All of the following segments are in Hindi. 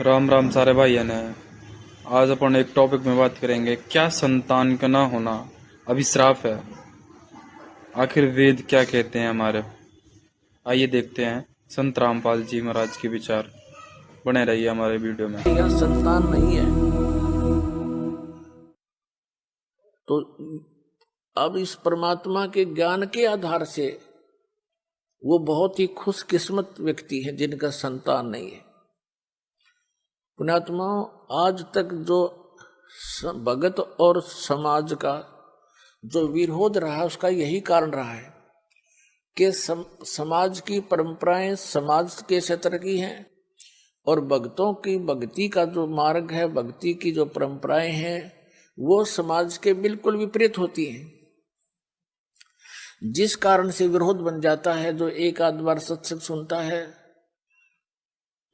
राम राम सारे भाइयों ने। आज अपन एक टॉपिक में बात करेंगे, क्या संतान का ना होना अभिश्राप है? आखिर वेद क्या कहते हैं हमारे? आइए देखते हैं संत रामपाल जी महाराज के विचार। बने रहिए हमारे वीडियो में। यह संतान नहीं है तो अब इस परमात्मा के ज्ञान के आधार से वो बहुत ही खुशकिस्मत व्यक्ति है जिनका संतान नहीं है। पुण्यात्मा, आज तक जो भगत और समाज का जो विरोध रहा है उसका यही कारण रहा है कि समाज की परंपराएं समाज के क्षेत्र की हैं और भक्तों की भक्ति का जो मार्ग है, भक्ति की जो परंपराएं हैं, वो समाज के बिल्कुल विपरीत होती हैं। जिस कारण से विरोध बन जाता है। जो एक आध बार सत्संग सुनता है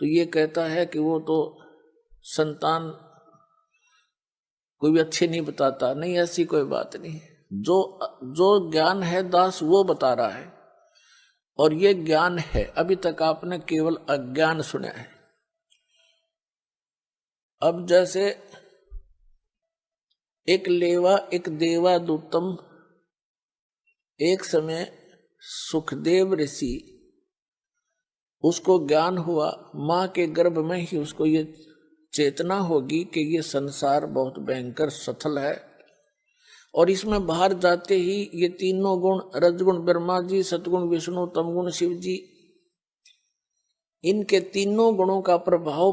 तो ये कहता है कि वो तो संतान कोई भी अच्छे नहीं बताता। नहीं, ऐसी कोई बात नहीं। जो ज्ञान है दास वो बता रहा है, और ये ज्ञान है। अभी तक आपने केवल अज्ञान सुना है। अब जैसे एक लेवा एक देवा दूतम, एक समय सुखदेव ऋषि, उसको ज्ञान हुआ, मां के गर्भ में ही उसको ये चेतना होगी कि ये संसार बहुत भयंकर सथल है और इसमें बाहर जाते ही ये तीनों गुण, रजगुण ब्रह्मा जी, सतगुण विष्णु, तमगुण शिव जी, इनके तीनों गुणों का प्रभाव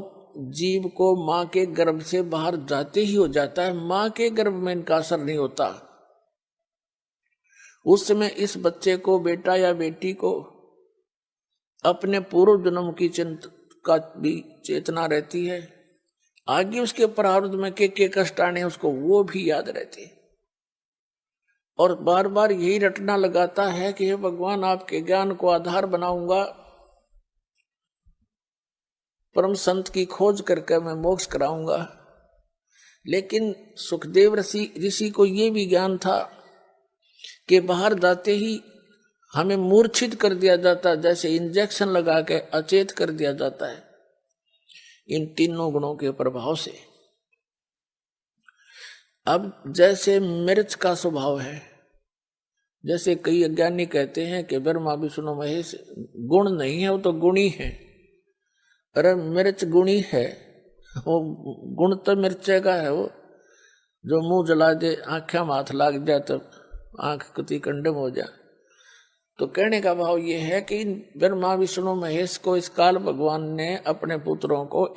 जीव को मां के गर्भ से बाहर जाते ही हो जाता है। मां के गर्भ में इनका असर नहीं होता। उस समय इस बच्चे को, बेटा या बेटी को, अपने पूर्व जन्म की चिंता का भी चेतना रहती है। आगे उसके प्रारब्ध में के कष्ट आने उसको वो भी याद रहते हैं और बार बार यही रटना लगाता है कि हे भगवान, आपके ज्ञान को आधार बनाऊंगा, परम संत की खोज करके मैं मोक्ष कराऊंगा। लेकिन सुखदेव ऋषि को ये भी ज्ञान था कि बाहर जाते ही हमें मूर्छित कर दिया जाता, जैसे इंजेक्शन लगा के अचेत कर दिया जाता है इन तीनों गुणों के प्रभाव से। अब जैसे मिर्च का स्वभाव है, जैसे कई अज्ञानी कहते हैं कि ब्रह्मा विष्णु महेश गुण नहीं है, वो तो गुणी है। अरे मिर्च गुणी है, वो गुण तो मिर्चे का है। वो जो मुंह जला दे, आंखें में हाथ लाग जाए तो आंख कति कंडम हो जाए। तो कहने का भाव ये है कि ब्रह्मा विष्णु महेश को इस काल भगवान ने अपने पुत्रों को